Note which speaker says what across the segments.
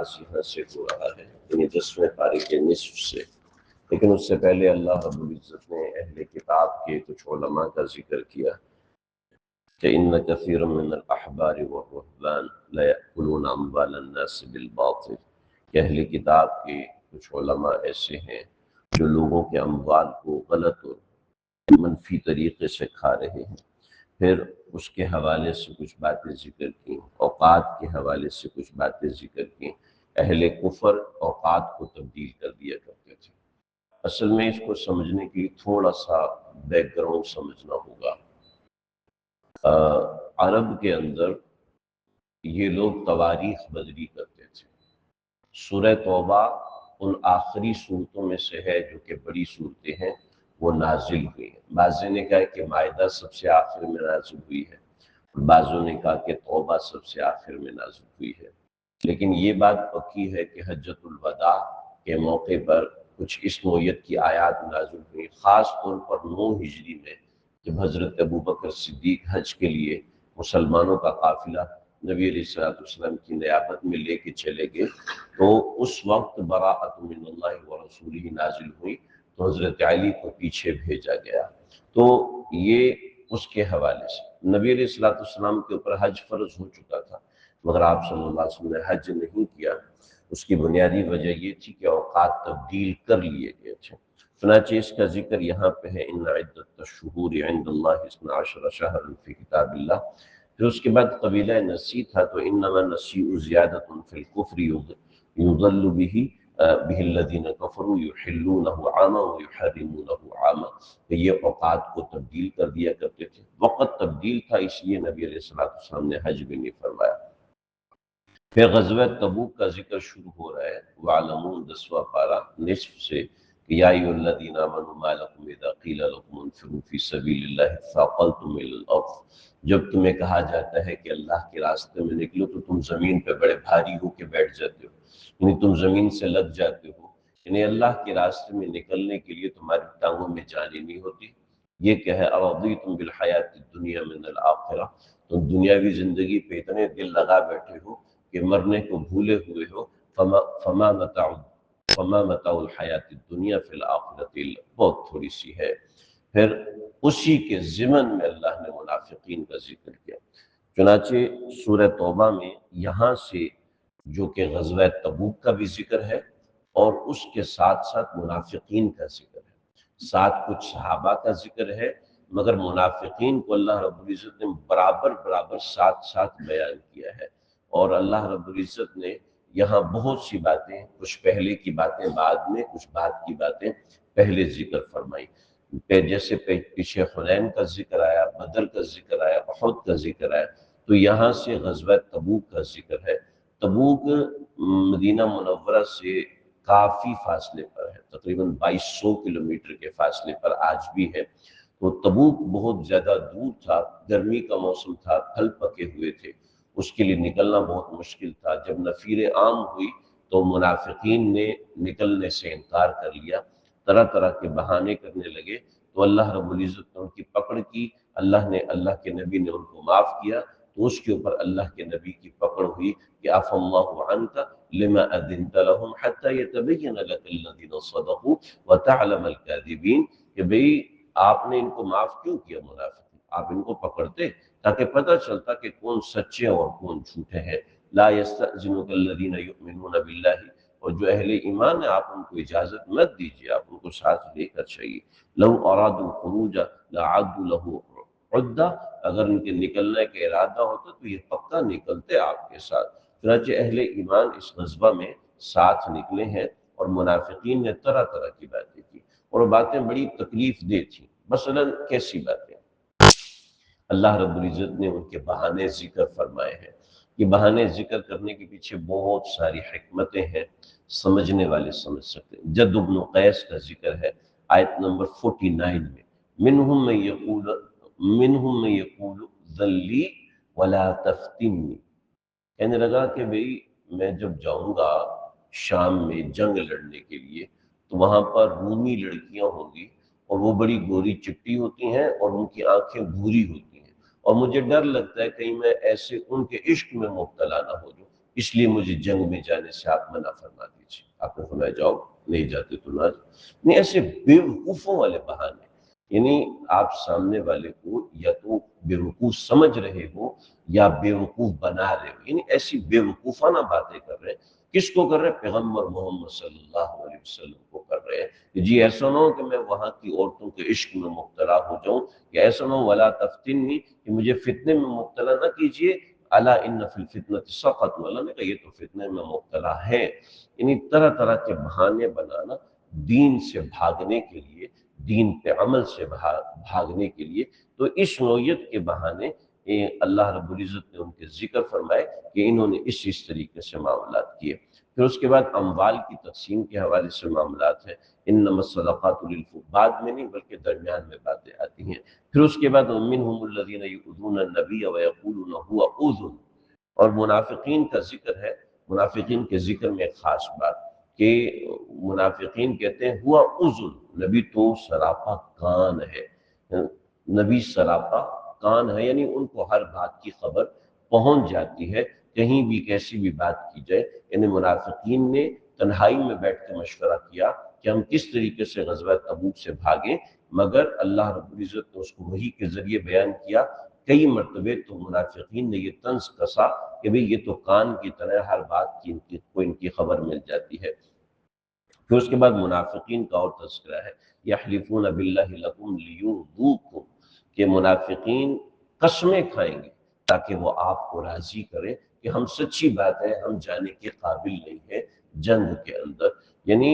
Speaker 1: آغاز یہاں سے ہو رہا ہے، یعنی 10ویں پارے کے نصف سے، لیکن اس سے پہلے اللہ رب العزت نے اہل کتاب کے کچھ علماء کا ذکر کیا کہ ان کثیر من الاحبار والرهبان لا یأکلون اموال الناس بالباطل، کہ اہل کتاب کے کچھ علماء ایسے ہیں جو لوگوں کے اموال کو غلط اور منفی طریقے سے کھا رہے ہیں۔ پھر اس کے حوالے سے کچھ باتیں ذکر کی، اوقات کے حوالے سے کچھ باتیں ذکر کی۔ اہل کفر اوقات کو تبدیل کر دیا کرتے تھے۔ اصل میں اس کو سمجھنے کے لیے تھوڑا سا بیک گراؤنڈ سمجھنا ہوگا۔ عرب کے اندر یہ لوگ تواریخ بدلی کرتے تھے۔ سورہ توبہ ان آخری صورتوں میں سے ہے جو کہ بڑی صورتیں ہیں، وہ نازل ہوئی ہیں۔ بعضوں نے کہا کہ مائدہ سب سے آخر میں نازل ہوئی ہے، بعضوں نے کہا کہ توبہ سب سے آخر میں نازل ہوئی ہے، لیکن یہ بات پکی ہے کہ حجۃ الوداع کے موقع پر کچھ اس نوعیت کی آیات نازل ہوئی، خاص طور پر 9 ہجری میں، جب حضرت ابوبکر صدیق حج کے لیے مسلمانوں کا قافلہ نبی علیہ السلام کی نیابت میں لے کے چلے گئے، تو اس وقت براءۃ من اللہ ورسولہ نازل ہوئی، تو حضرت علی کو پیچھے بھیجا گیا۔ تو یہ اس کے حوالے سے نبی علیہ السلام کے اوپر حج فرض ہو چکا تھا، مگر آپ صلی اللہ علیہ وسلم نے حج نہیں کیا۔ اس کی بنیادی وجہ یہ تھی کہ اوقات تبدیل کر لیے گئے تھے۔ چنانچہ اس کا ذکر یہاں پہ ہے ان عدت الشہور عند اللہ 12 شہرا فی کتاب اللہ۔ پھر اس کے بعد قبیلہ نسی تھا، تو انما النسیء زیادۃ فی الکفر یضل به الذین کفروا یحلونہ عاما ویحرمونہ عاما، کہ یہ اوقات کو تبدیل کر دیا کرتے تھے۔ وقت تبدیل تھا، اس لیے نبی علیہ السلام نے حج بھی نہیں فرمایا۔ پھر غزوہ تبوک کا ذکر شروع ہو رہا ہے، وَعْلَمُوا 10واں پارہ نصف سے، کہ یا ایھا الذین آمنوا ما لکم اذا قیل لکم انفروا فی سبیل اللہ اثاقلتم الی الارض، جب تمہیں کہا جاتا ہے کہ اللہ کے راستے میں نکلو تو تم زمین پہ بڑے بھاری ہو کے بیٹھ جاتے ہو، یعنی تم زمین سے لگ جاتے ہو، یعنی اللہ کے راستے میں نکلنے کے لیے تمہاری ٹانگوں میں جان ہی نہیں ہوتی۔ یہ کہ ہے ارضیتم بالحیات الدنیا من الآخرہ، تم دنیاوی زندگی پہ اتنے دل لگا بیٹھے ہو کہ مرنے کو بھولے ہوئے ہو، فما متاع الحیات الدنیا فی الآخرۃ، بہت تھوڑی سی ہے۔ پھر اسی کے ضمن میں اللہ نے منافقین کا ذکر کیا۔ چنانچہ سورہ توبہ میں یہاں سے جو کہ غزوہ تبوک کا بھی ذکر ہے اور اس کے ساتھ ساتھ منافقین کا ذکر ہے، ساتھ کچھ صحابہ کا ذکر ہے، مگر منافقین کو اللہ رب العزت نے برابر ساتھ ساتھ بیان کیا ہے۔ اور اللہ رب العزت نے یہاں بہت سی باتیں، کچھ پہلے کی باتیں بعد میں، کچھ بعد کی باتیں پہلے ذکر فرمائی۔ جیسے پیچھے حنین کا ذکر آیا، بدر کا ذکر آیا، احد کا ذکر آیا، تو یہاں سے غزوہ تبوک کا ذکر ہے۔ تبوک مدینہ منورہ سے کافی فاصلے پر ہے، تقریباً 2200 کلومیٹر کے فاصلے پر آج بھی ہے۔ تو تبوک بہت زیادہ دور تھا، گرمی کا موسم تھا، پھل پکے ہوئے تھے، اس کے لیے نکلنا بہت مشکل تھا۔ جب نفیر عام ہوئی تو منافقین نے نکلنے سے انکار کر لیا، طرح طرح کے بہانے کرنے لگے، تو اللہ رب العزت نے ان کی پکڑ کی، اللہ کے نبی نے ان کو معاف کیا، تو اس کے اوپر اللہ کے نبی کی پکڑ ہوئی کہ عفا اللہ عنک لما اذنت لهم حتى يتبين لك الذين صدقوا وتعلم الكاذبين، کہ بھئی آپ نے ان کو معاف کیوں کیا؟ منافق آپ ان کو پکڑتے تاکہ پتہ چلتا کہ کون سچے اور کون جھوٹے ہیں۔ لا يستأذنك الذين يؤمنون بالله، اور جو اہل ایمان ہیں آپ ان کو اجازت مت دیجیے، آپ ان کو ساتھ لے کر چاہیے۔ لو ارادوا الخروج لعدوا له عدہ، اگر ان کے نکلنے کا ارادہ ہوتا تو یہ پکا نکلتے آپ کے ساتھ۔ چنانچہ اہل ایمان اس غزوہ میں ساتھ نکلے ہیں، اور منافقین نے طرح طرح کی باتیں کی، اور وہ باتیں بڑی تکلیف دہ تھیں۔ مثلا کیسی باتیں؟ اللہ رب العزت نے ان کے بہانے ذکر فرمائے ہیں۔ یہ بہانے ذکر کرنے کے پیچھے بہت ساری حکمتیں ہیں، سمجھنے والے سمجھ سکتے ہیں۔ جد بن قیس کا ذکر ہے آیت نمبر 49 میں، منہم من یقول ذلی ولا تفتنی، کہنے لگا کہ بھئی میں جب جاؤں گا شام میں جنگ لڑنے کے لیے تو وہاں پر رومی لڑکیاں ہوں گی، اور وہ بڑی گوری چٹی ہوتی ہیں اور ان کی آنکھیں بھوری ہوتی ہیں، اور مجھے ڈر لگتا ہے کہیں میں ایسے ان کے عشق میں مبتلا نہ ہو جاؤں، اس لیے مجھے جنگ میں جانے سے آپ منع فرما دیجیے۔ آپ نے فرمایا جاؤ، نہیں جاتے تو نہ جاؤ۔ نہیں، ایسے بیوقوفوں والے بہانے، یعنی آپ سامنے والے کو یا تو بیوقوف سمجھ رہے ہو یا بیوقوف بنا رہے ہو، یعنی ایسی بیوقوفانہ باتیں کر رہے ہیں۔ کس کو کر رہے ہیں؟ پیغمبر محمد صلی اللہ علیہ وسلم کو کر رہے ہیں کہ جی ایسا نہ ہو کہ میں وہاں کی عورتوں کے عشق میں مبتلا ہو جاؤں، یا ایسا نہ ہو ولا تفتنی کہ مجھے فتنے میں مبتلا نہ کیجیے، الا ان فی الفتنۃ سقطوا، اللہ نے کہا یہ تو فتنے میں مبتلا ہے۔ یعنی طرح طرح کے بہانے بنانا دین سے بھاگنے کے لیے، دین پہ عمل سے بھاگنے کے لیے۔ تو اس نوعیت کے بہانے اللہ رب العزت نے ان کے ذکر فرمائے کہ انہوں نے اس طریقے سے معاملات کیے۔ پھر اس کے بعد اموال کی تقسیم کے حوالے سے معاملات ہیں، انما الصدقات للفقراء، بعد میں نہیں بلکہ درمیان میں باتیں آتی ہیں۔ پھر اس کے بعد ومنهم الذين يؤذون النبي ويقولون هو اذن، اور منافقین کا ذکر ہے۔ منافقین کے ذکر میں ایک خاص بات کہ منافقین کہتے ہیں ہوا اذن، نبی تو سراپا کان ہے، نبی سراپا کان ہے، یعنی ان کو ہر بات کی خبر پہنچ جاتی ہے، کہیں بھی کیسی بھی بات کی جائے۔ یعنی منافقین نے تنہائی میں بیٹھ کے مشورہ کیا کہ ہم کس طریقے سے غزوہ تبوک سے بھاگیں، مگر اللہ رب العزت نے اس کو وحی کے ذریعے بیان کیا۔ کئی مرتبے تو منافقین نے یہ طنز کسا کہ بھئی یہ تو کان کی طرح ہر بات کی ان کی خبر مل جاتی ہے۔ پھر اس کے بعد منافقین کا اور تذکرہ ہے، یحلفون باللہ لکم لیرضوکم، کہ منافقین قسمیں کھائیں گے تاکہ وہ آپ کو راضی کرے کہ ہم سچی بات ہے، ہم جانے کے قابل نہیں ہیں جنگ کے اندر۔ یعنی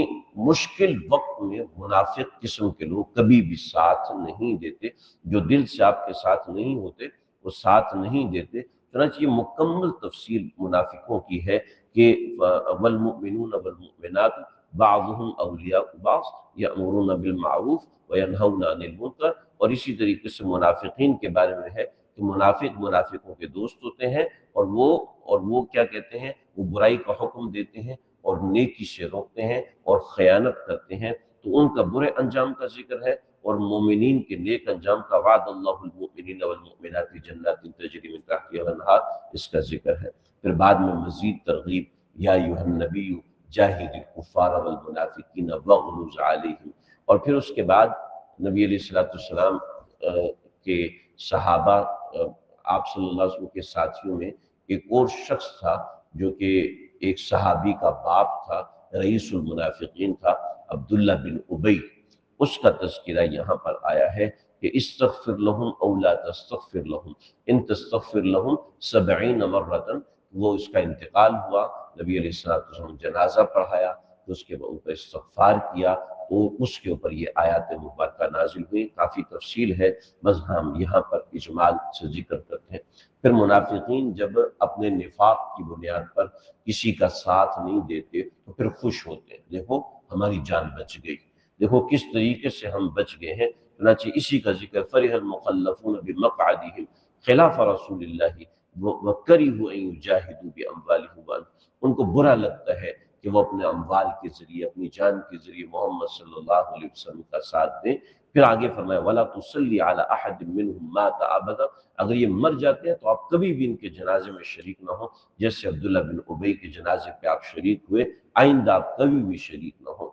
Speaker 1: مشکل وقت میں منافق قسم کے لوگ کبھی بھی ساتھ نہیں دیتے، جو دل سے آپ کے ساتھ نہیں ہوتے وہ ساتھ نہیں دیتے۔ چنانچہ یہ مکمل تفصیل منافقوں کی ہے کہ والمؤمنون والمؤمنات بعضهم اولیاء بعض یأمرون بالمعروف وینہون عن المنکر، اور اسی طریقے سے منافقین کے بارے میں ہے کہ منافق منافقوں کے دوست ہوتے ہیں، اور وہ کیا کہتے ہیں، وہ برائی کا حکم دیتے ہیں اور نیکی سے روکتے ہیں اور خیانت کرتے ہیں، تو ان کا برے انجام کا ذکر ہے۔ اور مومنین کے نیک انجام کا وعد اللہ المؤمنین والمؤمنات جنات تجری من تحتها الانہار، اس کا ذکر ہے۔ پھر بعد میں مزید ترغیب، یا ایھا النبی جاہد الکفار والمنافقین واغلظ علیہم، اور پھر اس کے بعد نبی علیہ السلام کے صحابہ، آپ صلی اللہ علیہ وسلم کے ساتھیوں میں ایک اور شخص تھا جو کہ ایک صحابی کا باپ تھا، رئیس المنافقین تھا، عبداللہ بن ابی، اس کا تذکرہ یہاں پر آیا ہے کہ استغفر لهم او لا تستغفر لهم ان تستغفر لهم 70 مرۃ، وہ اس کا انتقال ہوا، نبی علیہ السلام جنازہ پڑھایا، تو اس کے اوپر استغفار کیا، تو اس کے اوپر یہ آیات مبارکہ نازل ہوئی۔ کافی تفصیل ہے، بس ہم یہاں پر اجمال سے ذکر کرتے ہیں۔ پھر منافقین جب اپنے نفاق کی بنیاد پر کسی کا ساتھ نہیں دیتے تو پھر خوش ہوتے ہیں، دیکھو ہماری جان بچ گئی، دیکھو کس طریقے سے ہم بچ گئے ہیں۔ چنانچہ اسی کا ذکر فرح المخلفون بمقعدهم خلاف رسول اللہ وکرہوا ان یجاہدوا باموالہم وانفسہم، ان کو برا لگتا ہے کہ وہ اپنے اموال کے ذریعے، اپنی جان کے ذریعے محمد صلی اللہ علیہ وسلم کا ساتھ دیں۔ پھر آگے فرمایا وَلَا تُصَلِّ عَلَىٰ أَحَدٍ مِّنْهُمْ مَاتَ أَبَدًا، اگر یہ مر جاتے ہیں تو آپ کبھی بھی ان کے جنازے میں شریک نہ ہوں، جیسے عبداللہ بن ابی کے جنازے پہ آپ شریک ہوئے، آئندہ آپ کبھی بھی شریک نہ ہوں۔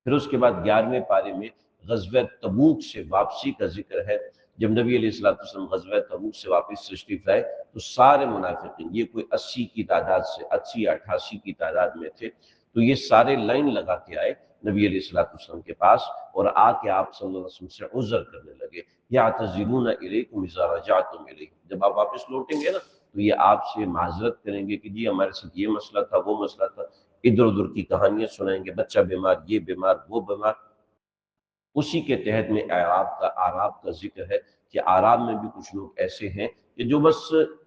Speaker 1: پھر اس کے بعد 11ویں پارے میں غزوہ تبوک سے واپسی کا ذکر ہے۔ جب نبی علیہ السلام غزوہ تبوک سے واپس تشریف لائے تو سارے منافقین، یہ کوئی 80 کی تعداد سے 80 یا 88 کی تعداد میں تھے، تو یہ سارے لائن لگا کے آئے نبی علیہ السلام کے پاس، اور آ کے آپ صلی اللہ علیہ وسلم سے عذر کرنے لگے، یعتذرون الیکم اذا رجعتم الیہم، جب آپ واپس لوٹیں گے نا تو یہ آپ سے معذرت کریں گے کہ جی ہمارے ساتھ یہ مسئلہ تھا، وہ مسئلہ تھا، ادھر ادھر کی کہانیاں سنائیں گے، بچہ بیمار، یہ بیمار، وہ بیمار۔ اسی کے تحت میں اعراب کا ذکر ہے کہ اعراب میں بھی کچھ لوگ ایسے ہیں کہ جو بس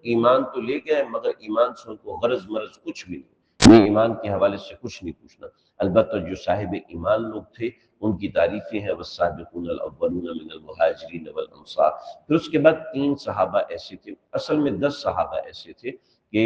Speaker 1: ایمان تو لے گئے مگر ایمان سے ان کو غرض مرض کچھ بھی نہیں، ایمان کے حوالے سے کچھ نہیں پوچھنا۔ البتہ جو صاحب ایمان لوگ تھے ان کی تعریفیں ہیں والسابقون الاولون من المہاجرین والانصار۔ پھر اس کے بعد 3 صحابہ ایسے تھے، اصل میں 10 صحابہ ایسے تھے کہ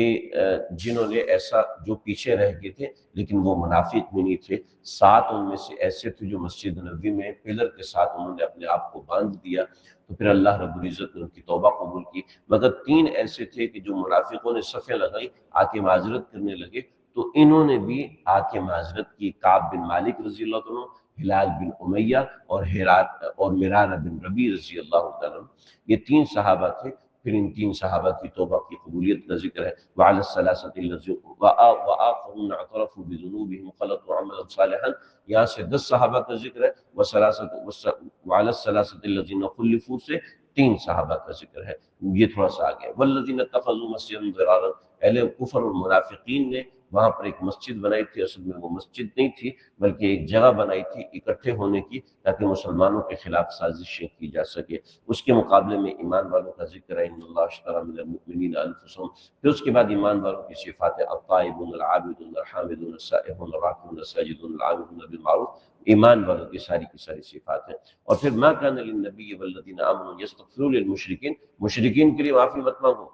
Speaker 1: جنہوں نے ایسا جو پیچھے رہ گئے تھے لیکن وہ منافق بھی نہیں تھے، 7 ان میں سے ایسے تھے جو مسجد نبوی میں پلر کے ساتھ انہوں نے اپنے آپ کو باندھ دیا، تو پھر اللہ رب العزت نے ان کی توبہ قبول کی۔ مگر 3 ایسے تھے کہ جو منافقوں نے صفیں لگائی، آ کے معذرت کرنے لگے، تو انہوں نے بھی آ کے معذرت کی۔ کعب بن مالک رضی اللہ عنہ، ہلال بن امیہ اور مرارہ بن ربیع رضی اللہ تعالیٰ عنہ، یہ 3 صحابہ تھے۔ پھر ان 3 صحابہ کی توبہ کی قبولیت کا ذکر ہے۔ وعلی الثلاثۃ الذین وآخرون اعترفوا بذنوبهم خلطوا عملا صالحا، یہاں سے 10 صحابہ کا ذکر ہے۔ وعلی الثلاثۃ الذین خلفوا سے 3 صحابہ کا ذکر ہے، یہ تھوڑا سا آگے۔ والذین اتخذوا مسجدا ضرارا، اہل کفر اور منافقین نے وہاں پر ایک مسجد بنائی تھی، اصل میں وہ مسجد نہیں تھی بلکہ ایک جگہ بنائی تھی اکٹھے ہونے کی، تاکہ مسلمانوں کے خلاف سازشیں کی جا سکے۔ اس کے مقابلے میں ایمان والوں کا ذکر ہے، ان اللہ اشتری من المؤمنین انفسهم۔ پھر اس کے بعد ایمان والوں کی صفات الطائبون العابدون الحامدون السائحون الراکعون الساجدون العامرون بالمعروف، ایمان والوں کی ساری صفات ہیں۔ اور پھر ما کان للنبی والذین آمنوا یستغفروا للمشرکین، مشرکین کے لیے معافی مت مانگو،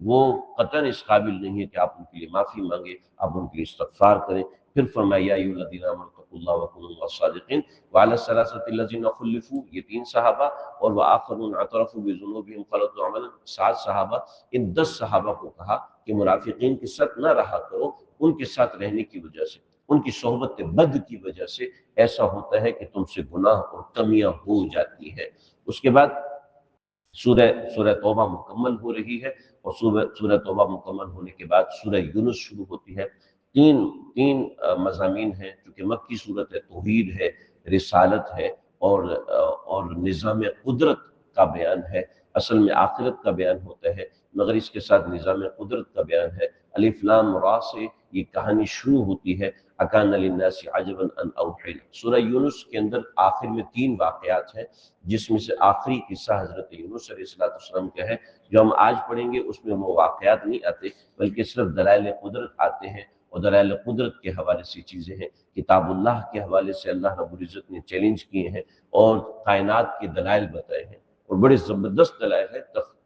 Speaker 1: وہ قطعاً اس قابل نہیں ہے کہ آپ ان کے لیے معافی مانگے، آپ ان کے لیے استغفار کریں۔ پھر فرمایا یا ایھا الذین آمنوا اتقوا اللہ وکونوا مع الصادقین۔ وعلی الثلاثۃ الذین خلفوا، یہ 3 صحابہ، اور وآخرون اعترفوا بذنوبهم خلطوا عملا، 7 صحابہ۔ ان 10 صحابہ کو کہا کہ منافقین کے ساتھ نہ رہا کرو، ان کے ساتھ رہنے کی وجہ سے، ان کی صحبت بد کی وجہ سے ایسا ہوتا ہے کہ تم سے گناہ اور کمیاں ہو جاتی ہیں۔ اس کے بعد سورہ توبہ مکمل ہو رہی ہے، اور سورہ توبہ مکمل ہونے کے بعد سورہ یونس شروع ہوتی ہے۔ تین مضامین ہیں، چونکہ مکی صورت ہے، توحید ہے، رسالت ہے، اور نظام قدرت کا بیان ہے۔ اصل میں آخرت کا بیان ہوتا ہے، مگر اس کے ساتھ نظام قدرت کا بیان ہے۔ الف لام را سے یہ کہانی شروع ہوتی ہے۔ اکان للناس عجبا ان اوحینا، سورہ یونس کے اندر آخر میں 3 واقعات ہیں، جس میں سے آخری قصہ حضرت یونس علیہ السلام کا ہے۔ جو ہم آج پڑھیں گے اس میں وہ واقعات نہیں آتے، بلکہ صرف دلائل قدرت آتے ہیں، اور دلائل قدرت کے حوالے سے چیزیں ہیں۔ کتاب اللہ کے حوالے سے اللہ رب العزت نے چیلنج کیے ہیں، اور کائنات کے دلائل بتائے ہیں، اور بڑے زبردست دلائل ہیں،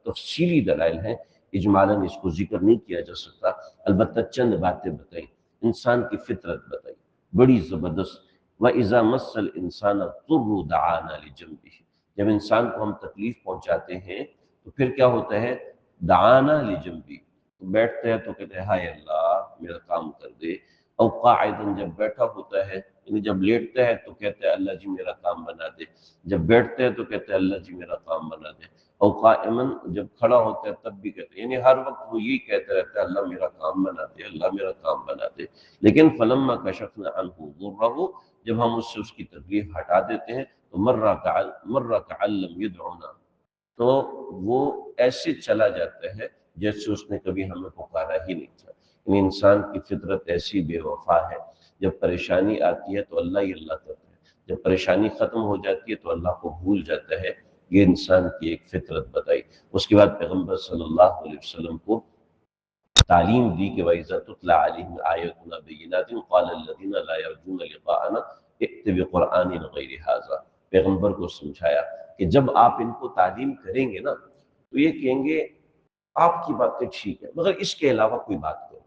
Speaker 1: تفصیلی دلائل ہیں۔ اجمالاً اس کو ذکر نہیں کیا جا سکتا، البتہ چند باتیں بتائیں۔ انسان کی فطرت بتائی، بڑی زبردست۔ وَإِذَا مَسَّ الْإِنسَانَ الضُّرُّ دَعَانَا لِجَنبِهِ، جب انسان کو ہم تکلیف پہنچاتے ہیں تو پھر کیا ہوتا ہے؟ دعانا لجنبی، تو بیٹھتے ہیں تو کہتے ہیں ہائے اللہ میرا کام کر دے۔ او قاعدن، جب بیٹھا ہوتا ہے، یعنی جب لیٹتا ہے تو کہتے ہیں اللہ جی میرا کام بنا دے، جب بیٹھتے ہیں تو کہتے ہیں اللہ جی میرا کام بنا دے۔ او قائمن، جب کھڑا ہوتا ہے تب بھی کہتے ہیں، یعنی ہر وقت وہ یہی کہتا رہتا ہے اللہ میرا کام بنا دے، اللہ میرا کام بنا دے۔ لیکن فلما کشفنا عنہ ضرہ، جب ہم اس سے اس کی تکلیف ہٹا دیتے ہیں تو مر کعلم یدعونا، تو وہ ایسے چلا جاتا ہے جیسے اس نے کبھی ہمیں پکارا ہی نہیں تھا۔ یعنی انسان کی فطرت ایسی بے وفا ہے، جب پریشانی آتی ہے تو اللہ ہی اللہ کرتا ہے، جب پریشانی ختم ہو جاتی ہے تو اللہ کو بھول جاتا ہے۔ یہ انسان کی ایک فطرت بتائی۔ اس کے بعد پیغمبر صلی اللہ علیہ وسلم کو تعلیم دی کہ وَإِذَا تُتْلَى عَلَيْهِمْ آيَاتُنَا بَيِّنَاتٍ قَالَ الَّذِينَ لَا يَرْجُونَ لِقَاءَنَا ائْتِ بِقُرْآنٍ غَيْرِ هَٰذَا، پیغمبر کو سمجھایا کہ جب آپ ان کو تعلیم کریں گے نا تو یہ کہیں گے آپ کی باتیں ٹھیک ہے مگر اس کے علاوہ کوئی بات کرو۔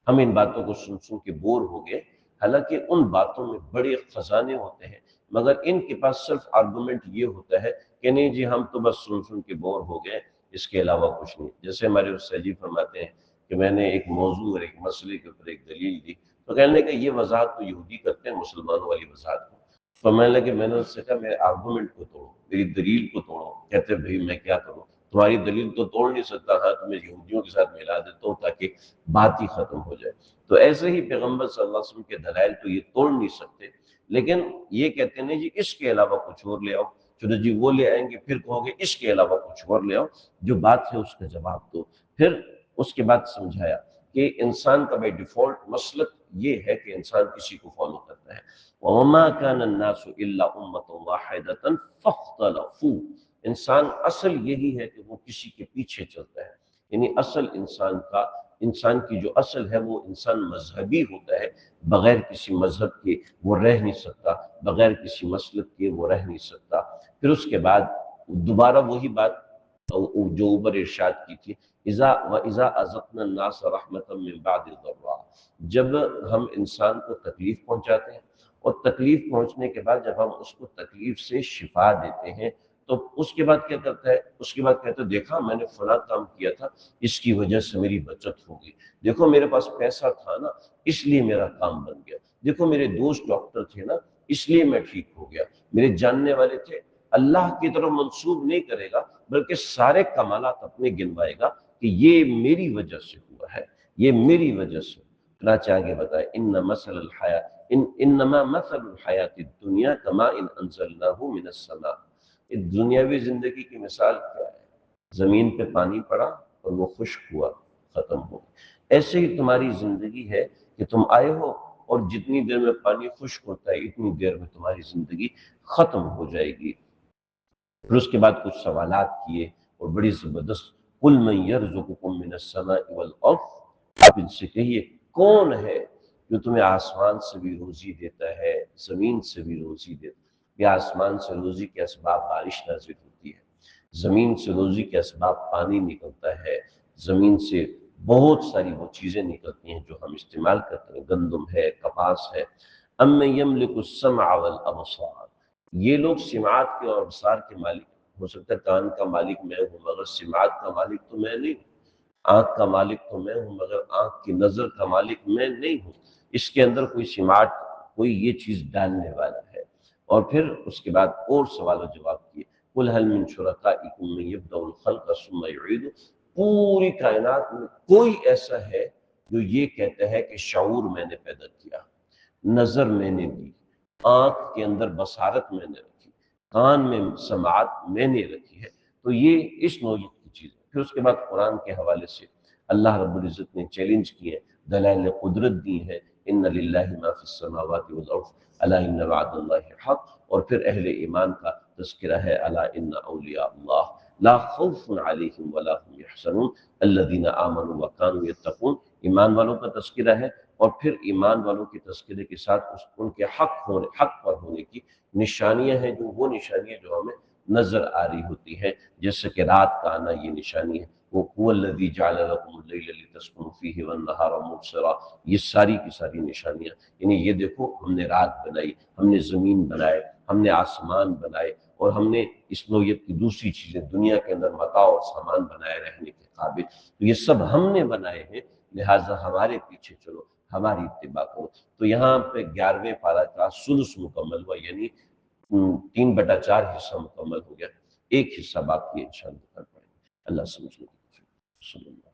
Speaker 1: ہم ان باتوں کو سن سن کے بور ہو گئے، حالانکہ ان باتوں میں بڑے خزانے ہوتے ہیں، مگر ان کے پاس صرف آرگومنٹ یہ ہوتا ہے کہ نہیں جی ہم تو بس سن سن کے بور ہو گئے، اس کے علاوہ کچھ نہیں۔ جیسے ہمارے استاد جی فرماتے ہیں کہ میں نے ایک موضوع اور ایک مسئلے کے اوپر ایک دلیل دی، تو کہنے کہ یہ وضاحت تو یہودی کرتے ہیں مسلمانوں والی وضاحت کو۔ فرمانے لگے میں نے اس سے کہا میرے آرگومنٹ کو توڑو، میری دلیل کو توڑو۔ کہتے بھائی میں کیا کروں، تمہاری دلیل تو توڑ نہیں سکتا، ہاں تمہیں یہودیوں کے ساتھ ملا دیتا ہوں تاکہ بات ہی ختم ہو جائے۔ تو ایسے ہی پیغمبر صلی اللہ علیہ وسلم کے دلائل تو یہ توڑ نہیں سکتے، لیکن یہ کہتے ہیں جی اس کے علاوہ کچھ اور لے آؤ، چلو جی وہ لے آئیں گے، پھر کہو گے اس کے علاوہ کچھ اور لے آؤ، جو بات ہے اس کا جواب دو۔ پھر اس کے بعد سمجھایا کہ انسان کا بائی ڈیفالٹ مسلک یہ ہے کہ انسان کسی کو فالو کرتا ہے۔ وَمَا كَانَ النَّاسُ إِلَّا أُمَّةً وَاحِدَةً فَاخْتَلَفُوا، انسان اصل یہی ہے کہ وہ کسی کے پیچھے چلتا ہے، یعنی اصل انسان کی جو اصل ہے وہ انسان مذہبی ہوتا ہے، بغیر کسی مذہب کے وہ رہ نہیں سکتا، بغیر کسی مسلک کے وہ رہ نہیں سکتا۔ پھر اس کے بعد دوبارہ وہی بات جو اوپر ارشاد کی تھی اذا اذقنا الناس رحمتا من بعد ضراء، جب ہم انسان کو تکلیف پہنچاتے ہیں اور تکلیف پہنچنے کے بعد جب ہم اس کو تکلیف سے شفا دیتے ہیں تو اس کے بعد کیا کرتا ہے؟ اس کے بعد کہتا ہے دیکھا میں نے فلاں کام کیا تھا، اس کی وجہ سے میری بچت ہوگی، دیکھو میرے پاس پیسہ تھا نا اس لیے میرا کام بن گیا، دیکھو میرے دوست ڈاکٹر تھے نا اس لیے میں ٹھیک ہو گیا، میرے جاننے والے تھے۔ اللہ کی طرف منسوب نہیں کرے گا بلکہ سارے کمالات اپنے گنوائے گا کہ یہ میری وجہ سے ہوا ہے، یہ میری وجہ سے۔ چنانچہ آگے بتائے انما مثل الحیات الدنیا کما ان انزلناہ من السماء، دنیاوی زندگی کی مثال کیا ہے؟ زمین پہ پانی پڑا اور وہ خشک ہوا، ختم ہو گیا۔ ایسے ہی تمہاری زندگی ہے کہ تم آئے ہو اور جتنی دیر میں پانی خشک ہوتا ہے اتنی دیر میں تمہاری زندگی ختم ہو جائے گی۔ پھر اس کے بعد کچھ سوالات کیے اور بڑی زبردست، قل من یرزقکم من السماء والارض، آپ ان سے کہیے کون ہے جو تمہیں آسمان سے بھی روزی دیتا ہے، زمین سے بھی روزی دیتا ہے؟ یا آسمان سے روزی کے اسباب بارش نازل ہوتی ہے، زمین سے روزی کے اسباب پانی نکلتا ہے، زمین سے بہت ساری وہ چیزیں نکلتی ہیں جو ہم استعمال کرتے ہیں، گندم ہے، کپاس ہے۔ ام یملک السمع والابصار، یہ لوگ سماعت کے اور ابصار کے مالک، ہو سکتا ہے کان کا مالک میں ہوں مگر سماعت کا مالک تو میں نہیں ہوں، آنکھ کا مالک تو میں ہوں مگر آنکھ کی نظر کا مالک میں نہیں ہوں، اس کے اندر کوئی سماعت، کوئی یہ چیز ڈالنے والا ہے۔ اور پھر اس کے بعد اور سوال و جواب کیے، قل هل من شرکائکم من یبدأ الخلق ثم یعیدہ، پوری کائنات میں کوئی ایسا ہے جو یہ کہتا ہے کہ شعور میں نے پیدا کیا، نظر میں نے دی، آنکھ کے اندر بصارت میں نے رکھی، کان میں سماعت میں نے رکھی ہے، تو یہ اس نوعیت کی چیز ہے۔ پھر اس کے بعد قرآن کے حوالے سے اللہ رب العزت نے چیلنج کیے، دلائل قدرت دی ہے، ان للہ ما فی السماوات والارض الا ان وعد اللہ حق، اور پھر اہل ایمان کا تذکرہ ہے، الا ان اولیاء اللہ لا خوف علیہم ولا هم یحزنون الذین آمنوا وکانوا یتقون، ایمان والوں کا تذکرہ ہے، اور پھر ایمان والوں کے تذکرے کے ساتھ ان کے حق پر ہونے کی نشانیاں ہیں، جو وہ نشانیاں جو ہمیں نظر آ رہی ہوتی ہیں، جیسے کہ رات کا آنا یہ نشانی ہے، وہ هو الذی جعل لکم اللیل لتسکنوا فیہ والنہار مبصرا، یہ ساری کی ساری نشانیاں، یعنی یہ دیکھو ہم نے رات بنائی، ہم نے زمین بنائے، ہم نے آسمان بنائے، اور ہم نے اس نوعیت کی دوسری چیزیں دنیا کے اندر متاع اور سامان بنائے رہنے کے قابل، تو یہ سب ہم نے بنائے ہیں، لہٰذا ہمارے پیچھے چلو، ہماری اتباع کرو۔ تو یہاں پہ 11ویں پارہ کا سدس مکمل ہوا، یعنی 3/4 حصہ مکمل ہو گیا، ایک حصہ باقی ہے، انشاءاللہ کل پڑھیں گے۔ اللہ سمجھنے کی توفیق۔ صلی اللہ